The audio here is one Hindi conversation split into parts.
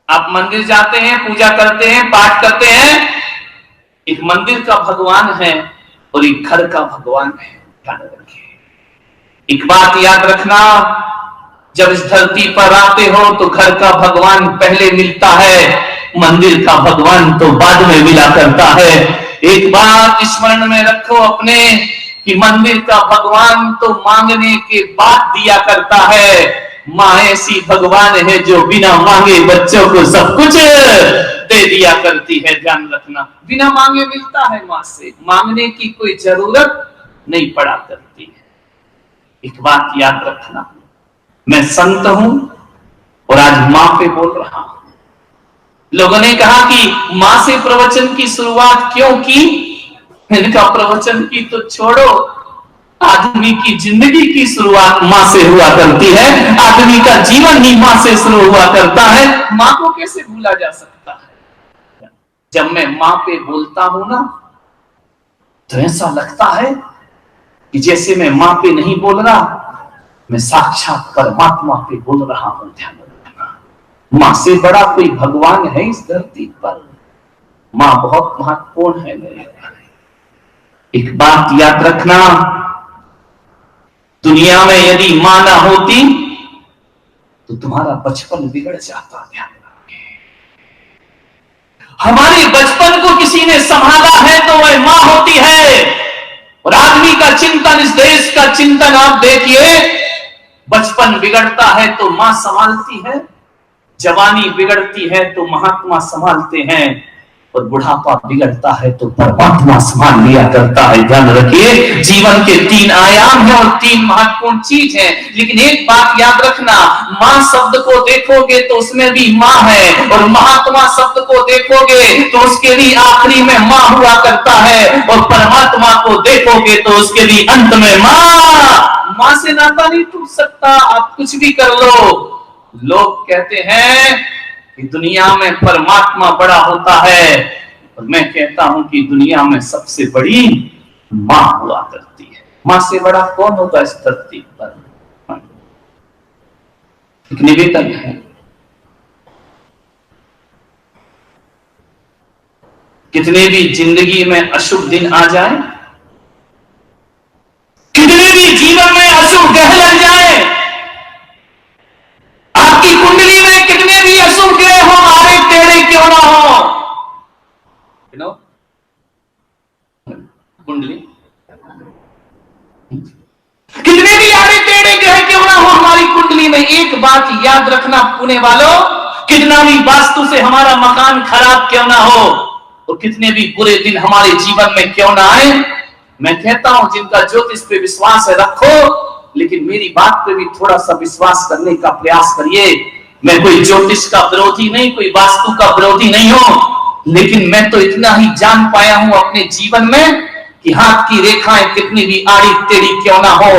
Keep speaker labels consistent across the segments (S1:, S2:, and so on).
S1: आप मंदिर जाते हैं, पूजा करते हैं, पाठ करते हैं, एक मंदिर का भगवान है और एक घर का भगवान है। ध्यान रखिए, एक बात याद रखना, जब इस धरती पर आते हो तो घर का भगवान पहले मिलता है, मंदिर का भगवान तो बाद में मिला करता है। एक बात स्मरण में रखो अपने कि मंदिर का भगवान तो मांगने के बाद दिया करता है, मां ऐसी भगवान है जो बिना मांगे बच्चों को सब कुछ दे दिया करती है। ध्यान रखना, बिना मांगे मिलता है मां से, मांगने की कोई जरूरत नहीं पड़ा करती है। एक बात याद रखना, मैं संत हूं और आज मां पे बोल रहा हूं। लोगों ने कहा कि मां से प्रवचन की शुरुआत क्यों की? इनका प्रवचन की तो छोड़ो, आदमी की जिंदगी की शुरुआत मां से हुआ करती है, आदमी का जीवन ही मां से शुरू हुआ करता है। मां को कैसे भूला जा सकता है? जब मैं मां पे बोलता हूं ना, तो ऐसा लगता है कि जैसे मैं मां पे नहीं बोल रहा, मैं साक्षात परमात्मा पे बोल रहा हूं। ध्यान रखना, मां से बड़ा कोई भगवान है इस धरती पर? मां बहुत महत्वपूर्ण है मेरे भाई। एक बात याद रखना, दुनिया में यदि मां ना होती तो तुम्हारा बचपन बिगड़ जाता। ध्यान रखिए, हमारे बचपन को किसी ने संभाला है तो वह मां होती है। और आदमी का चिंतन, इस देश का चिंतन आप देखिए, बचपन बिगड़ता है तो मां संभालती है, जवानी बिगड़ती है तो महात्मा संभालते हैं, और बुढ़ापा बिगड़ता है तो परमात्मा संभाल लिया करता है। ध्यान रखिए, जीवन के 3 आयाम हैं और 3 महत्वपूर्ण चीज है। लेकिन एक बात याद रखना, मां शब्द को देखोगे तो उसमें भी मां है, और महात्मा शब्द को देखोगे तो उसके भी आखिरी में मां हुआ करता है, और परमात्मा को देखोगे तो उसके भी अंत में मां से नाता नहीं टूट सकता। आप कुछ भी कर लो, लोग कहते हैं कि दुनिया में परमात्मा बड़ा होता है, और मैं कहता हूं कि दुनिया में सबसे बड़ी मां हुआ करती है। मां से बड़ा कौन होगा इस धरती पर? एक निवेदन है, कितने भी जिंदगी में अशुभ दिन आ जाए, कितने भी जीवन में अशुभ ग्रह लग जाए, आपकी कुंडली में कितने भी अशुभ ग्रह हो, आड़े टेढ़े क्यों ना हो, कुंडली कितने भी आड़े टेढ़े ग्रह क्यों ना हो हमारी कुंडली में, एक बात याद रखना पुणे वालों, कितना भी वास्तु से हमारा मकान खराब क्यों ना हो, और कितने भी बुरे दिन हमारे जीवन में क्यों ना आए, मैं कहता हूं जिनका ज्योतिष पे विश्वास है रखो, लेकिन मेरी बात पे भी थोड़ा सा विश्वास करने का प्रयास करिए। मैं कोई ज्योतिष का विरोधी नहीं, कोई वास्तु का विरोधी नहीं हूं, लेकिन मैं तो इतना ही जान पाया हूं अपने जीवन में कि हाथ की रेखाएं कितनी भी आड़ी टेढ़ी क्यों ना हो,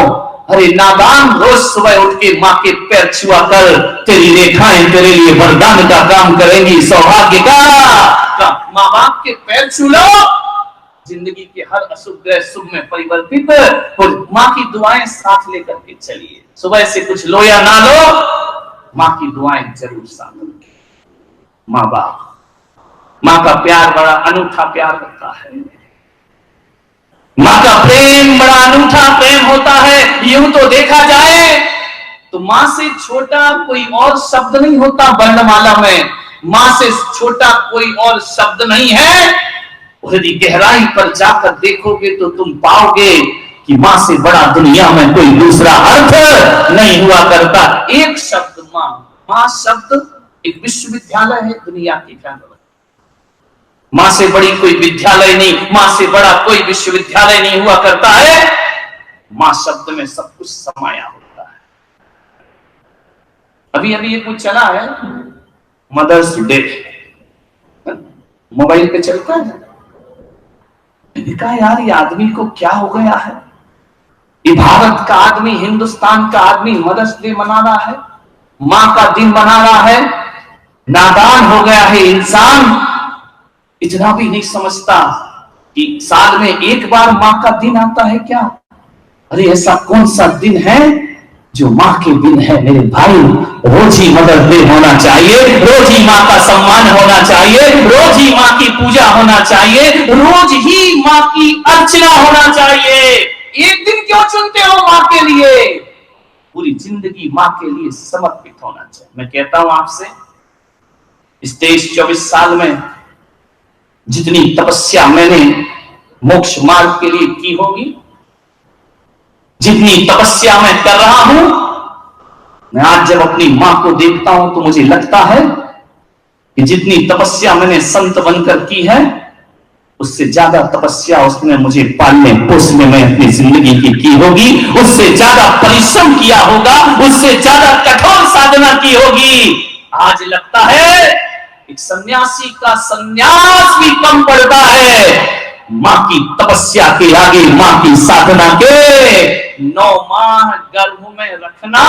S1: अरे नादान, रोज सुबह उठ के मां के पैर छुआ कर, तेरी रेखाएं तेरे लिए वरदान का काम करेंगी, सौभाग्य का। मां बाप के पैर छू लो, जिंदगी के हर अशुभ ग्रह शुभ में परिवर्तित, और मां की दुआएं साथ लेकर के चलिए। सुबह से कुछ लो या ना लो, मां की दुआएं जरूर साथ रखें। मां बाप, मां का प्यार बड़ा अनूठा प्यार होता है, मां का प्रेम बड़ा अनूठा प्रेम होता है। यूं तो देखा जाए तो मां से छोटा कोई और शब्द नहीं होता वर्णमाला में, मां से छोटा कोई और शब्द नहीं है। यदि गहराई पर जाकर देखोगे तो तुम पाओगे कि मां से बड़ा दुनिया में कोई दूसरा अर्थ नहीं हुआ करता। एक शब्द मां, मां शब्द एक विश्वविद्यालय है दुनिया की। मां से बड़ी कोई विद्यालय नहीं, मां से बड़ा कोई विश्वविद्यालय नहीं हुआ करता है। मां शब्द में सब कुछ समाया होता है। अभी अभी ये कुछ चला है, मदर्स डे, मोबाइल पे चलता है। कहा यार ये आदमी को क्या हो गया है, ये भारत का आदमी, हिंदुस्तान का आदमी मदर्स डे मना रहा है, मां का दिन मना रहा है, नादान हो गया है इंसान, इतना भी नहीं समझता कि साल में एक बार मां का दिन आता है क्या। अरे ऐसा कौन सा दिन है जो माँ के दिन है मेरे भाई, रोज ही मदर डे होना चाहिए, रोज ही माँ का सम्मान होना चाहिए, रोज ही माँ की पूजा होना चाहिए, रोज ही माँ की अर्चना होना चाहिए। एक दिन क्यों चुनते हो माँ के लिए? पूरी जिंदगी माँ के लिए समर्पित होना चाहिए। मैं कहता हूं आपसे, इस 23-24 साल में जितनी तपस्या मैंने मोक्ष मार्ग के लिए की होगी, जितनी तपस्या मैं कर रहा हूं, मैं आज जब अपनी मां को देखता हूं तो मुझे लगता है कि जितनी तपस्या मैंने संत बनकर की है, उससे ज्यादा तपस्या उसने मुझे पालने पोसने में अपनी जिंदगी की होगी, उससे ज्यादा परिश्रम किया होगा, उससे ज्यादा कठोर साधना की होगी। आज लगता है एक सन्यासी का सन्यास भी कम पड़ता है मां की तपस्या के आगे, मां की साधना के। 9 माह गर्भ में रखना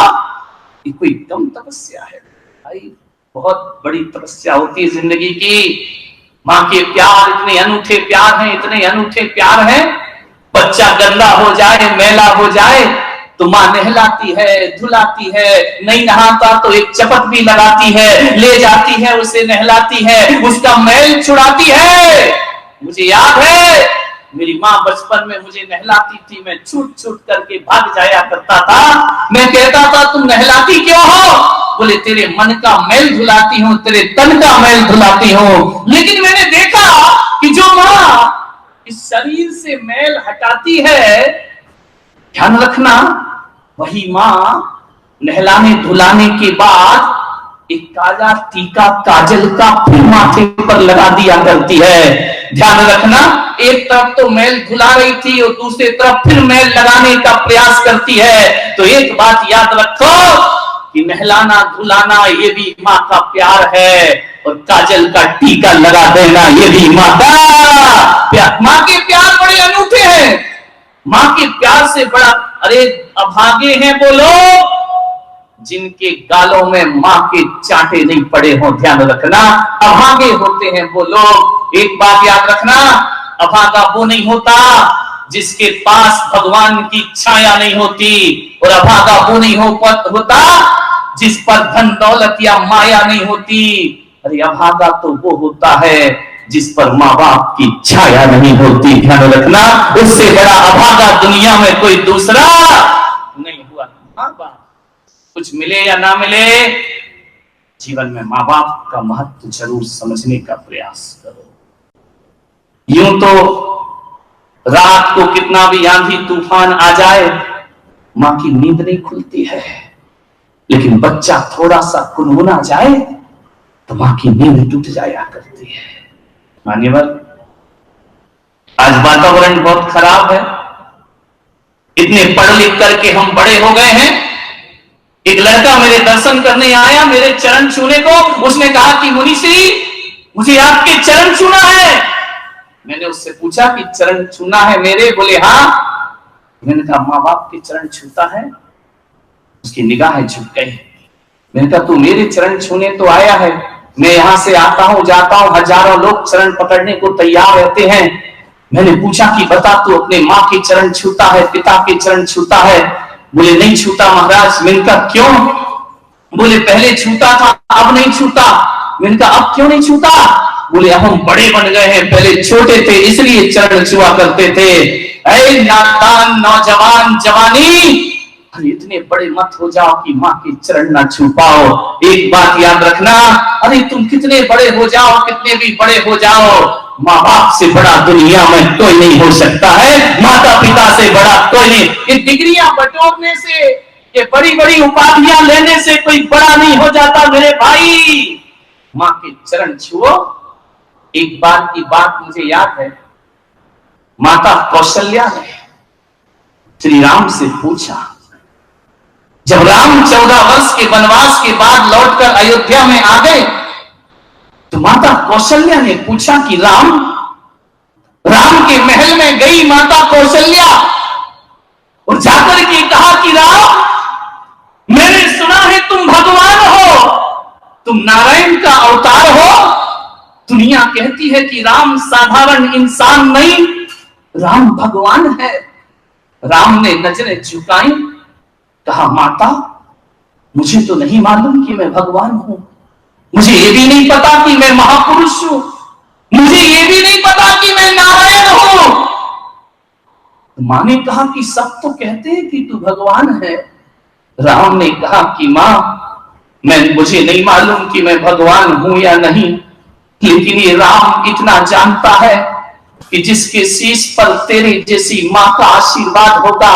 S1: ये कोई कम तपस्या है भाई, बहुत बड़ी तपस्या होती है जिंदगी की। मां के प्यार इतने अनूठे प्यार हैं, इतने अनूठे प्यार हैं। बच्चा गंदा हो जाए, मैला हो जाए तो मां नहलाती है, धुलाती है, नहीं नहाता तो एक चपत भी लगाती है, ले जाती है, उसे नहलाती है, उसका मैल छुड़ाती है। मुझे याद है मेरी माँ बचपन में मुझे नहलाती थी, मैं छूट छूट करके भाग जाया करता था। मैं कहता था तुम नहलाती क्यों हो? बोले तेरे मन का मैल धुलाती हूँ, तेरे तन का मैल धुलाती हूँ। लेकिन मैंने देखा कि जो माँ इस शरीर से मैल हटाती है, ध्यान रखना, वही माँ नहलाने धुलाने के बाद एक काला टीका काजल का फिर माथे पर लगा दिया करती है। ध्यान रखना, एक तरफ तो मैल धुला रही थी और दूसरी तरफ फिर मैल लगाने का प्रयास करती है। तो एक बात याद रखो कि नहलाना धुलाना ये भी माँ का प्यार है, और काजल का टीका लगा देना ये भी माँ का प्यार। माँ के प्यार बड़े अनूठे हैं। माँ के प्यार से बड़ा, अरे अभागे हैं वो लोग जिनके गालों में मां के चांटे नहीं पड़े हों। ध्यान रखना, अभागे होते हैं वो लोग। एक बात याद रखना, अभागा वो नहीं होता जिसके पास भगवान की छाया नहीं होती, और अभागा वो नहीं होता जिस पर धन दौलत या माया नहीं होती। अरे अभागा तो वो होता है जिस पर माँ बाप की छाया नहीं होती। ध्यान रखना, उससे बड़ा अभागा दुनिया में कोई दूसरा नहीं हुआ। माँ बाप कुछ मिले या ना मिले, जीवन में माँ बाप का महत्व जरूर समझने का प्रयास करो। यूं तो रात को कितना भी आंधी तूफान आ जाए, माँ की नींद नहीं खुलती है, लेकिन बच्चा थोड़ा सा कुनमुना जाए तो माँ की नींद टूट जाया करती है। मान्यवर, आज वातावरण बहुत खराब है, इतने पढ़ लिख करके हम बड़े हो गए हैं। एक लड़का मेरे दर्शन करने आया, मेरे चरण छूने को, उसने कहा कि मुनि श्री मुझे आपके चरण छूना है। मैंने उससे पूछा कि चरण छूना है मेरे? बोले हाँ। मैंने कहा माँ बाप के चरण छूता है? उसकी निगाहें झुक गई। मैंने कहा तू मेरे चरण छूने तो आया है, मैं यहां से आता हूं जाता हूं, हजारों लोग चरण पकड़ने को तैयार रहते हैं। मैंने पूछा कि बता तू अपने माँ के चरण छूता है, पिता के चरण छूता है? बोले नहीं छूता महाराज। मैंने कहा क्यों? बोले पहले छूता था अब नहीं छूता। मैंने कहा अब क्यों नहीं छूता? बोले अब हम बड़े बन गए हैं, पहले छोटे थे इसलिए चरण छुआ करते थे। ऐ नादान नौजवान जवानी, इतने बड़े मत हो जाओ कि माँ के चरण ना छू पाओ। एक बात याद रखना, अरे तुम कितने बड़े हो जाओ, कितने भी बड़े हो जाओ, माँ बाप से बड़ा दुनिया में कोई नहीं हो सकता है, माता पिता से बड़ा कोई नहीं। ये डिग्रियां बटोरने से, ये बड़ी बड़ी उपाधियां लेने से कोई बड़ा नहीं हो जाता मेरे भाई। माँ के चरण छुओ। एक बार की बात मुझे याद है, माता कौशल्या ने श्री राम से पूछा, जब राम 14 वर्ष के वनवास के बाद लौटकर अयोध्या में आ गए तो माता कौशल्या ने पूछा कि राम के महल में गई माता कौशल्या और जाकर के कहा कि राम मैंने सुना है तुम भगवान हो, तुम नारायण का अवतार हो। दुनिया कहती है कि राम साधारण इंसान नहीं, राम भगवान है। राम ने नजरें झुकाई कहा माता, मुझे तो नहीं मालूम कि मैं भगवान हूं, मुझे ये भी नहीं पता कि मैं महापुरुष हूं, मुझे ये भी नहीं पता कि मैं नारायण हूं। मां ने कहा कि सब तो कहते हैं कि तू भगवान है। राम ने कहा कि मां, मुझे नहीं मालूम कि मैं भगवान हूं या नहीं, लेकिन ये राम इतना जानता है कि जिसके शीश पर तेरी जैसी मां का आशीर्वाद होगा,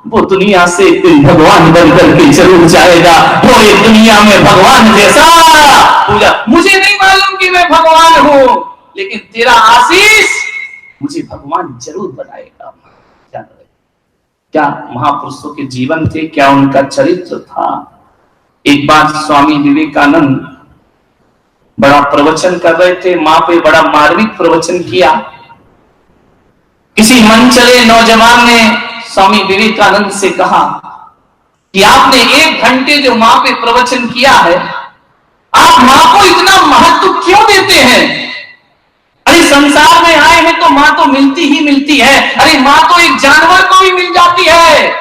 S1: वो दुनिया से भगवान बनकर के जरूर जाएगा। वो ये दुनिया में भगवान जैसा पूजा। मुझे नहीं मालूम कि मैं भगवान हूं, लेकिन तेरा आशीष मुझे भगवान जरूर बनाएगा। क्या महापुरुषों के जीवन थे, क्या उनका चरित्र था। एक बार स्वामी विवेकानंद बड़ा प्रवचन कर रहे थे, मां पे बड़ा मार्मिक प्रवचन किया। किसी मन चले नौजवान ने स्वामी विवेकानंद से कहा कि आपने 1 घंटे जो मां पे प्रवचन किया है, आप मां को इतना महत्व क्यों देते हैं? अरे संसार में आए हैं तो मां तो मिलती ही मिलती है। अरे मां तो एक जानवर को भी मिल जाती है,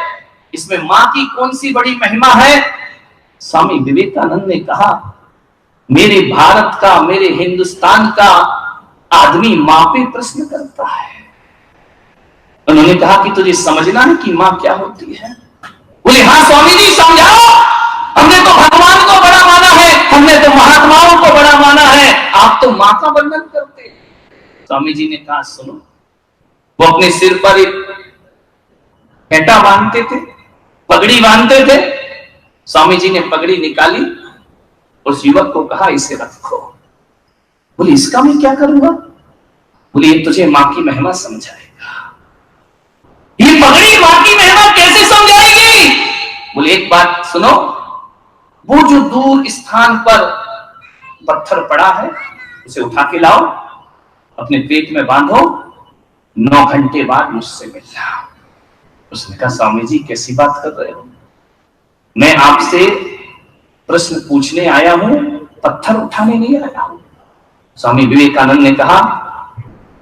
S1: इसमें मां की कौन सी बड़ी महिमा है? स्वामी विवेकानंद ने कहा, मेरे भारत का, मेरे हिंदुस्तान का आदमी मां पे प्रश्न करता है। उन्होंने कहा कि तुझे समझना है कि मां क्या होती है? बोले हाँ स्वामी जी, समझाओ। हमने तो भगवान को बड़ा माना है, हमने तो महात्माओं को बड़ा माना है, आप तो मां का वर्णन करते हैं। स्वामी जी ने कहा सुनो, वो अपने सिर पर एक फेंटा बांधते थे, पगड़ी बांधते थे। स्वामी जी ने पगड़ी निकाली, उस युवक को कहा इसे रखो। बोले इसका मैं क्या करूंगा? बोले ये तुझे मां की महिमा समझाएगा। ये पगड़ी मां की महिमा कैसे समझाएगी? बोले एक बात सुनो, वो जो दूर स्थान पर पत्थर पड़ा है उसे उठा के लाओ, अपने पेट में बांधो, 9 घंटे बाद मुझसे मिलना। उसने कहा स्वामी जी कैसी बात कर रहे हो, मैं आपसे प्रश्न पूछने आया हूं, पत्थर उठाने नहीं आया हूं। स्वामी विवेकानंद ने कहा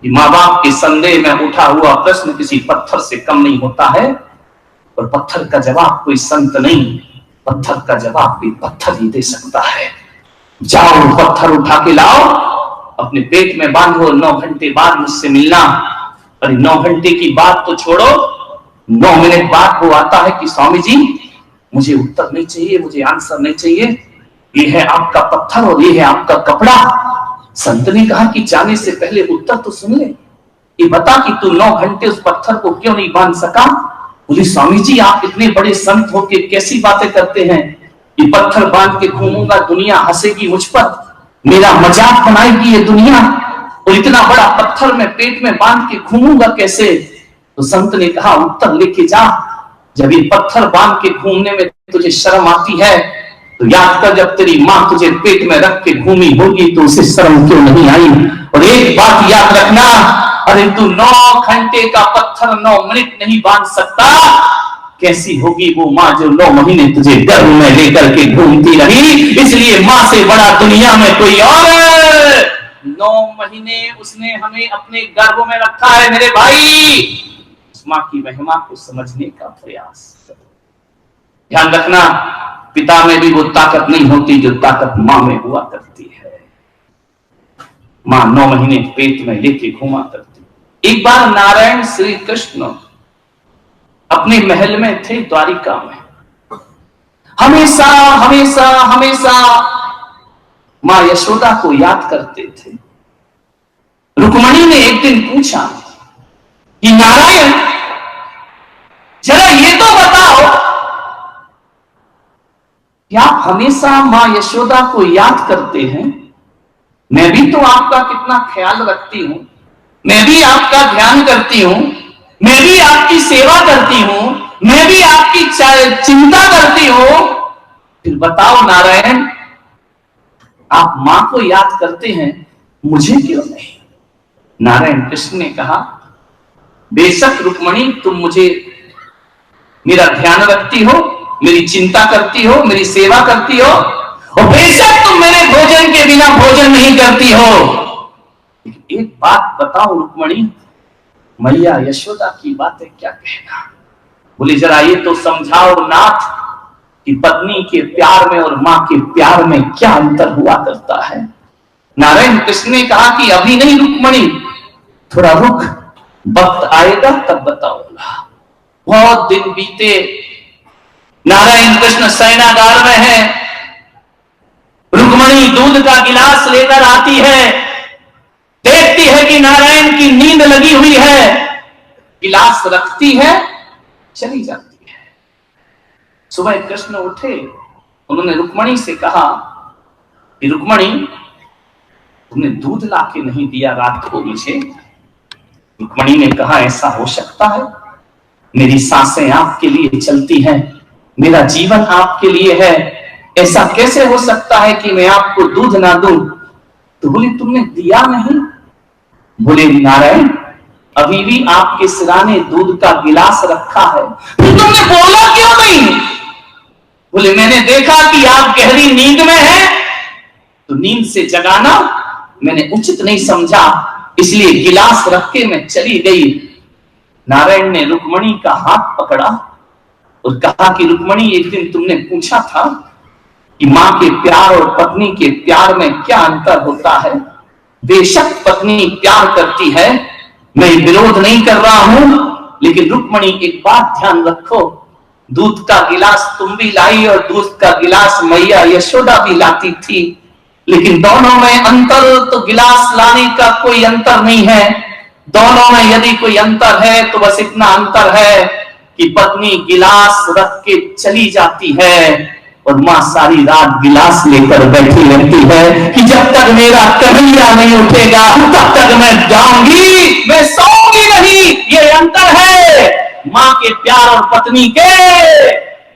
S1: कि मां बाप के संदेह में उठा हुआ प्रश्न किसी पत्थर से कम नहीं होता है, और पत्थर का जवाब कोई संत नहीं, पत्थर का जवाब भी पत्थर ही दे सकता है। जाओ पत्थर उठा के लाओ, अपने पेट में बांधो, 9 घंटे बाद मुझसे मिलना। अरे 9 घंटे की बात तो छोड़ो, 9 मिनट बाद वो आता है कि स्वामी जी मुझे उत्तर नहीं चाहिए, मुझे आंसर नहीं चाहिए, ये है आपका पत्थर और ये है आपका कपड़ा। संत ने कहा कि जाने से पहले उत्तर तो सुन ले, ये बता कि तू 9 घंटे उस पत्थर को क्यों नहीं बांध सका? बोले स्वामी जी आप इतने बड़े संत होके कैसी बातें करते हैं, ये पत्थर बांध के घूमूंगा, दुनिया हंसेगी मुझ पर, मेरा मजाक बनाएगी ये दुनिया, और इतना बड़ा पत्थर में पेट में बांध के घूमूंगा कैसे? तो संत ने कहा उत्तर लेके जा, जब ये पत्थर बांध के घूमने में तुझे शर्म आती है तो याद कर जब तेरी मां तुझे पेट में रख के घूमी होगी तो उसे शर्म क्यों नहीं आई। और एक बात याद रखना, अरे तू 9 घंटे का पत्थर 9 मिनट नहीं बांध सकता, कैसी होगी वो मां जो 9 महीने तुझे गर्भ में लेकर के घूमती रही। इसलिए मां से बड़ा दुनिया में कोई और 9 महीने उसने हमें अपने गर्भ में रखा है। मेरे भाई उस मां की महिमा को समझने का प्रयास करो। ध्यान रखना, पिता में भी वो ताकत नहीं होती जो ताकत मां में हुआ करती है। मां 9 महीने पेट में लेके घूमा करती। एक बार नारायण श्री कृष्ण अपने महल में थे द्वारिका में, हमेशा हमेशा हमेशा मां यशोदा को याद करते थे। रुक्मणी ने एक दिन पूछा कि नारायण जरा ये तो बताओ कि आप हमेशा मां यशोदा को याद करते हैं, मैं भी तो आपका कितना ख्याल रखती हूं, मैं भी आपका ध्यान करती हूं, मैं भी आपकी सेवा करती हूं, मैं भी आपकी चिंता करती हूं, फिर बताओ नारायण आप मां को याद करते हैं, मुझे क्यों नहीं? नारायण कृष्ण ने कहा बेशक रुक्मणी तुम मुझे मेरा ध्यान रखती हो, मेरी चिंता करती हो, मेरी सेवा करती हो, और बेशक तुम मेरे भोजन के बिना भोजन नहीं करती हो, लेकिन एक बात बताओ रुक्मणी, मैया यशोदा की बातें क्या कहना, बोले जरा ये तो समझाओ नाथ कि पत्नी के प्यार में और मां के प्यार में क्या अंतर हुआ करता है। नारायण कृष्ण ने कहा कि अभी नहीं रुक्मणी, थोड़ा रुक, वक्त आएगा तब बताऊंगा। बहुत दिन बीते, नारायण कृष्ण शयनागार में है, रुक्मणी दूध का गिलास लेकर आती है, देखती है कि नारायण की नींद लगी हुई है, गिलास रखती है, चली जाती है। सुबह कृष्ण उठे, उन्होंने रुक्मणी से कहा कि रुक्मणी तुमने दूध लाके नहीं दिया रात को मुझे। रुक्मणी ने कहा ऐसा हो सकता है, मेरी सांसें आपके लिए चलती हैं, मेरा जीवन आपके लिए है, ऐसा कैसे हो सकता है कि मैं आपको दूध ना दूं। तो बोले तुमने दिया नहीं। बोले नारायण अभी भी आपके सिराने दूध का गिलास रखा है, फिर तुमने बोला क्यों नहीं। बोले मैंने देखा कि आप गहरी नींद में हैं, तो नींद से जगाना मैंने उचित नहीं समझा, इसलिए गिलास रख के मैं चली गई। नारायण ने रुक्मणी का हाथ पकड़ा और कहा कि रुक्मणी एक दिन तुमने पूछा था कि मां के प्यार और पत्नी के प्यार में क्या अंतर होता है। बेशक पत्नी प्यार करती है, मैं विरोध नहीं कर रहा हूं, लेकिन रुक्मणी एक बात ध्यान रखो, दूध का गिलास तुम भी लाई और दूध का गिलास मैया यशोदा भी लाती थी, लेकिन दोनों में अंतर तो गिलास लाने का कोई अंतर नहीं है। दोनों में यदि कोई अंतर है तो बस इतना अंतर है कि पत्नी गिलास रख के चली जाती है और मां सारी रात गिलास लेकर बैठी रहती है कि जब तक मेरा कन्हैया नहीं उठेगा तब तक मैं जाऊंगी, मैं सोऊंगी नहीं। ये अंतर है मां के प्यार और पत्नी के।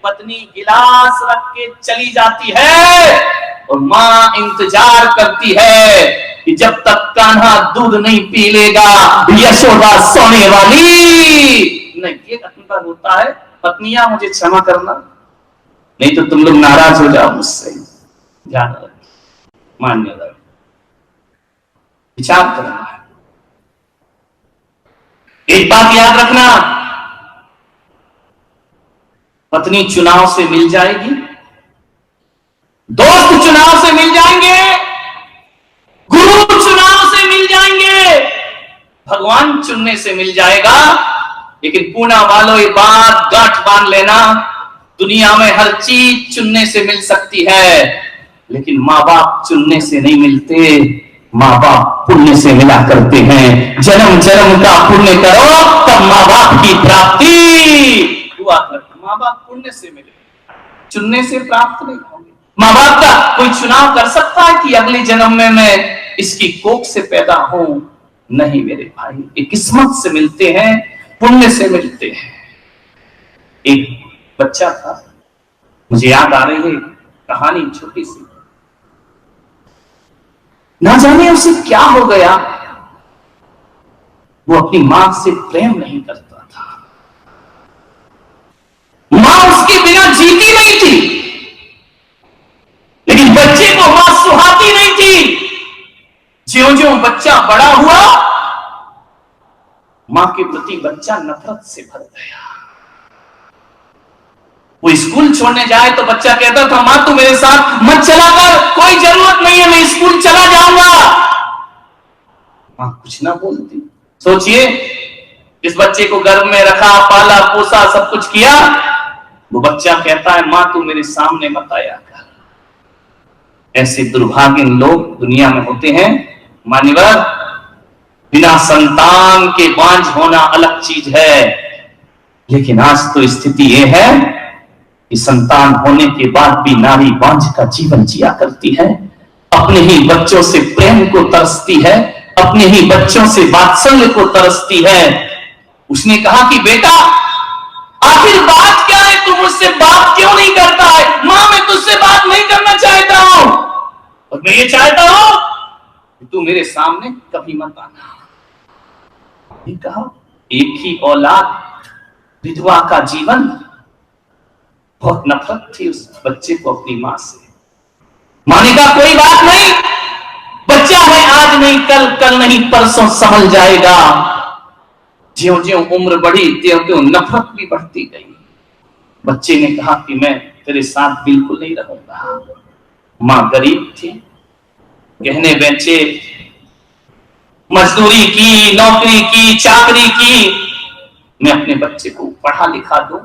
S1: पत्नी गिलास रख के चली जाती है और मां इंतजार करती है कि जब तक कान्हा दूध नहीं पी लेगा यशोदा सोने वाली नहीं। ये अंतर होता है। पत्नियां मुझे क्षमा करना, नहीं तो तुम लोग नाराज हो जाओ मुझसे। ध्यान मान्य विचार करना है। एक बात याद रखना, पत्नी चुनाव से मिल जाएगी, दोस्त चुनाव से मिल जाएंगे, गुरु चुनाव से मिल जाएंगे, भगवान चुनने से मिल जाएगा, लेकिन पूना वालों ये बात गांठ बांध लेना, दुनिया में हर चीज चुनने से मिल सकती है, लेकिन माँ बाप चुनने से नहीं मिलते। माँ बाप पुण्य से मिला करते हैं। जन्म जन्म का पुण्य करो तब माँ बाप की प्राप्ति हुआ करती। माँ बाप पुण्य से मिले, चुनने से प्राप्त नहीं होंगे। माँ बाप का कोई चुनाव कर सकता है कि अगले जन्म में मैं इसकी कोख से पैदा हूं? नहीं मेरे भाई, ये किस्मत से मिलते हैं, पुण्य से मिलते हैं। एक बच्चा था, मुझे याद आ रही है कहानी छोटी सी, ना जाने उसे क्या हो गया, वो अपनी मां से प्रेम नहीं करता था। मां उसके बिना जीती नहीं थी, लेकिन बच्चे को मां सुहाती नहीं थी। ज्यों-ज्यों बच्चा बड़ा हुआ, मां के प्रति बच्चा नफरत से भर गया। वो स्कूल छोड़ने जाए तो बच्चा कहता था, मां तू मेरे साथ मत चला कर, कोई जरूरत नहीं है, मैं स्कूल चला जाऊंगा। मां कुछ ना बोलती। सोचिए, इस बच्चे को गर्भ में रखा, पाला पोसा, सब कुछ किया, वो बच्चा कहता है मां तू मेरे सामने मत आया कर। ऐसे दुर्भाग्य लोग दुनिया में होते हैं। मान्यवर, बिना संतान के बांझ होना अलग चीज है, लेकिन आज तो स्थिति यह है कि संतान होने के बाद भी नारी बांझ का जीवन जिया करती है। अपने ही बच्चों से प्रेम को तरसती है, अपने ही बच्चों से वात्सल्य को तरसती है। उसने कहा कि बेटा आखिर बात क्या है, तू मुझसे बात क्यों नहीं करता है? मां मैं तुझसे बात नहीं करना चाहता हूं, और मैं ये चाहता हूं कि तू मेरे सामने कभी मत आना। कहा एक ही औलाद, विधवा का जीवन। बहुत नफरत थी उस बच्चे को अपनी मां से। मां ने कहा कोई बात नहीं, बच्चा है, आज नहीं कल, कल नहीं परसों संभल जाएगा। ज्यों ज्यों उम्र बढ़ी त्यों त्यों नफरत भी बढ़ती गई। बच्चे ने कहा कि मैं तेरे साथ बिल्कुल नहीं रहूंगा। मां गरीब थी, गहने बेचे, मजदूरी की, नौकरी की, चाकरी की, मैं अपने बच्चे को पढ़ा लिखा दूं।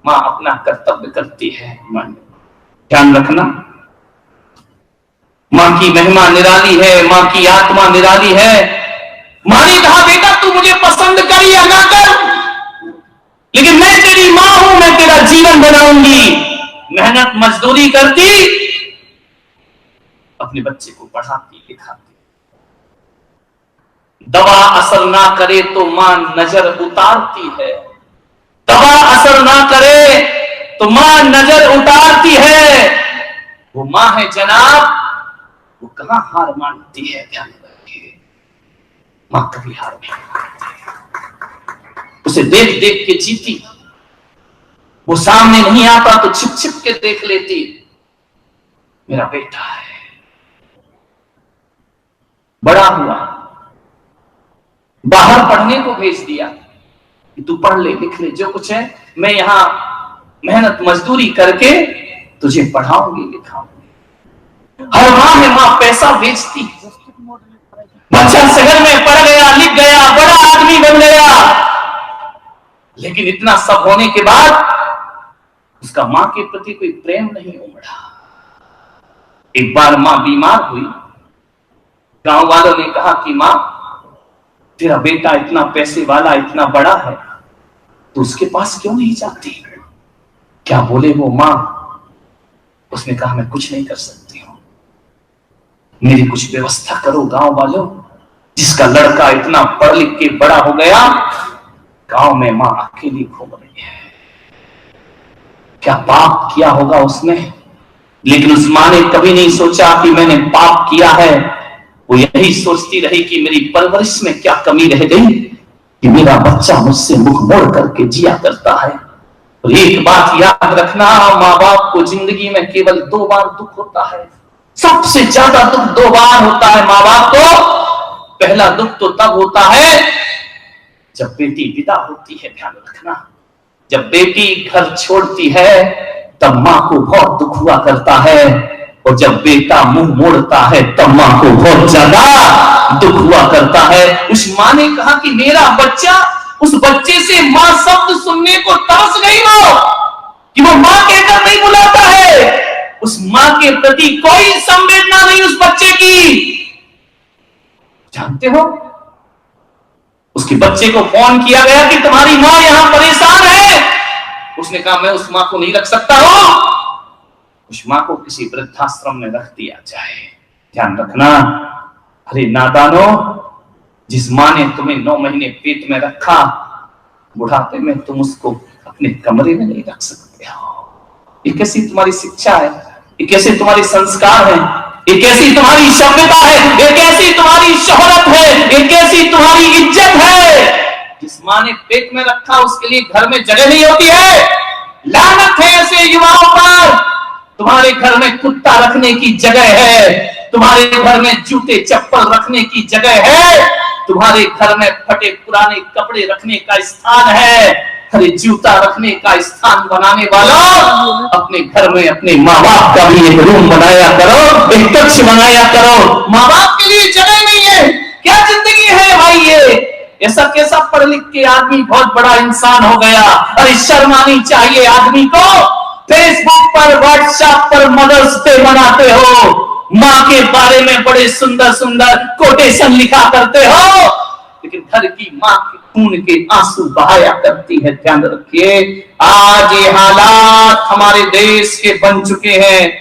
S1: मां अपना कर्तव्य करती है। ध्यान रखना, मां की महिमा निराली है, मां की आत्मा निराली है। मां ने कहा बेटा तू मुझे पसंद कर या ना कर, लेकिन मैं तेरी मां हूं, मैं तेरा जीवन बनाऊंगी। मेहनत मजदूरी करती, अपने बच्चे को पढ़ाती लिखाती। दवा असर ना करे तो मां नजर उतारती है, दवा असर ना करे तो मां नजर उतारती है। वो मां है जनाब, वो कहां हार मानती है। ध्यान रखिए, मां कभी हार नहीं मानती, उसे देख देख के जीती। वो सामने नहीं आता तो छिप छिप के देख लेती, मेरा बेटा है। बड़ा हुआ, बाहर पढ़ने को भेज दिया कि तू पढ़ ले लिख ले, जो कुछ है मैं यहां मेहनत मजदूरी करके तुझे पढ़ाऊंगी लिखाऊंगी। हर माह में मां पैसा भेजती, बच्चा शहर में पढ़ गया, लिख गया, बड़ा आदमी बन गया। लेकिन इतना सब होने के बाद उसका मां के प्रति कोई प्रेम नहीं उमड़ा। एक बार मां बीमार हुई, गांव वालों ने कहा कि मां तेरा बेटा इतना पैसे वाला, इतना बड़ा है, तो उसके पास क्यों नहीं जाती? क्या बोले वो मां? उसने कहा मैं कुछ नहीं कर सकती हूं, मेरी कुछ व्यवस्था करो गांव वालों। जिसका लड़का इतना पढ़ लिख के बड़ा हो गया, गांव में मां अकेली घूम रही है। क्या पाप किया होगा उसने? लेकिन उस मां ने कभी नहीं सोचा कि मैंने पाप किया है। वो यही सोचती रही कि मेरी परवरिश में क्या कमी रह गई कि मेरा बच्चा मुझसे मुख मोड़ करके जिया करता है। और एक बात याद रखना, माँ बाप को जिंदगी में केवल 2 बार दुख होता है। सबसे ज्यादा दुख 2 बार होता है माँ बाप को। पहला दुख तो तब होता है जब बेटी विदा होती है। ध्यान रखना, जब बेटी घर छोड़ती है तब माँ को बहुत दुख हुआ करता है, और जब बेटा मुंह मोड़ता है तब मां को बहुत ज्यादा दुख हुआ करता है। उस मां ने कहा कि मेरा बच्चा, उस बच्चे से मां शब्द सुनने को तरस गई हो कि वो मां कहकर नहीं बुलाता है। उस मां के प्रति कोई संवेदना नहीं उस बच्चे की। जानते हो, उसके बच्चे को फोन किया गया कि तुम्हारी मां यहां परेशान है। उसने कहा मैं उस मां को नहीं रख सकता हूं, उस मां को किसी वृद्धाश्रम में रख दिया जाए। ध्यान रखना, अरे नादानो, जिस मां ने तुम्हें 9 महीने पेट में रखा, बुढ़ापे में तुम उसको अपने कमरे में नहीं रख सकते हो। ये कैसी तुम्हारी शिक्षा है, ये कैसे तुम्हारे संस्कार है, ये कैसी तुम्हारी सभ्यता है, ये कैसी तुम्हारी शोहरत है, ये कैसी तुम्हारी इज्जत है। जिस मां ने पेट में रखा उसके लिए घर में जगह नहीं होती है। लानत है ऐसे युवाओं पर। तुम्हारे घर में कुत्ता रखने की जगह है, तुम्हारे घर में जूते चप्पल रखने की जगह है, तुम्हारे घर में फटे पुराने कपड़े रखने का स्थान है। अरे जूता रखने का स्थान बनाने वालों, अपने घर में अपने माँ बाप का भी एक रूम बनाया करो, एक कक्ष बनाया करो। माँ बाप के लिए जगह नहीं है। क्या जिंदगी है भाई ये? ऐसा कैसा पढ़ लिख के आदमी बहुत बड़ा इंसान हो गया। अरे शर्म आनी चाहिए आदमी को। फेसबुक पर, व्हाट्सएप पर मदर्स डे मनाते हो, मां के बारे में बड़े सुंदर सुंदर कोटेशन लिखा करते हो, लेकिन घर की मां के खून के आंसू बहाया करती है। ध्यान रखिए, आज ये हालात हमारे देश के बन चुके हैं।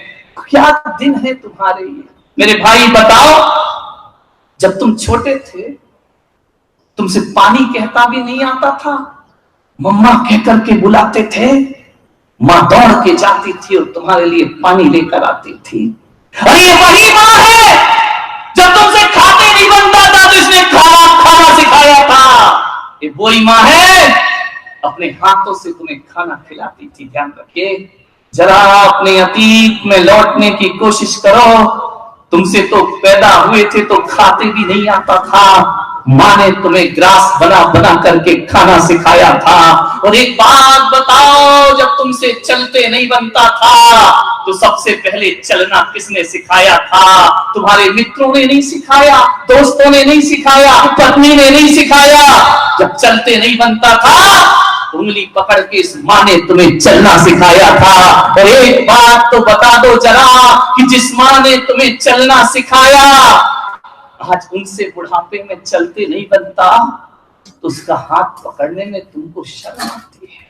S1: क्या दिन है तुम्हारे ये मेरे भाई? बताओ, जब तुम छोटे थे तुमसे पानी कहता भी नहीं आता था, मम्मा कहकर के बुलाते थे, मां दौड़ के जाती थी और तुम्हारे लिए पानी लेकर आती थी। अरे ये वही मां है जब तुमसे खाते नहीं बनता था तो इसने खाना सिखाया था। ये वही मां है अपने हाथों से तुम्हें खाना खिलाती थी। ध्यान रखिए, जरा अपने अतीत में लौटने की कोशिश करो। तुमसे तो पैदा हुए थे तो खाते भी नहीं आता था, माँ ने तुम्हें ग्रास बना बना करके खाना सिखाया था। और एक बात बताओ, जब तुमसे चलते नहीं बनता था तो सबसे पहले चलना किसने सिखाया था? तुम्हारे मित्रों ने नहीं सिखाया, दोस्तों ने नहीं सिखाया, पत्नी ने नहीं सिखाया। जब चलते नहीं बनता था, उंगली पकड़ के इस माँ ने तुम्हें चलना सिखाया था। और एक बात तो बता दो जरा कि जिस माँ ने तुम्हें चलना सिखाया, आज उनसे बुढ़ापे में चलते नहीं बनता तो उसका हाथ पकड़ने में तुमको शर्म आती है।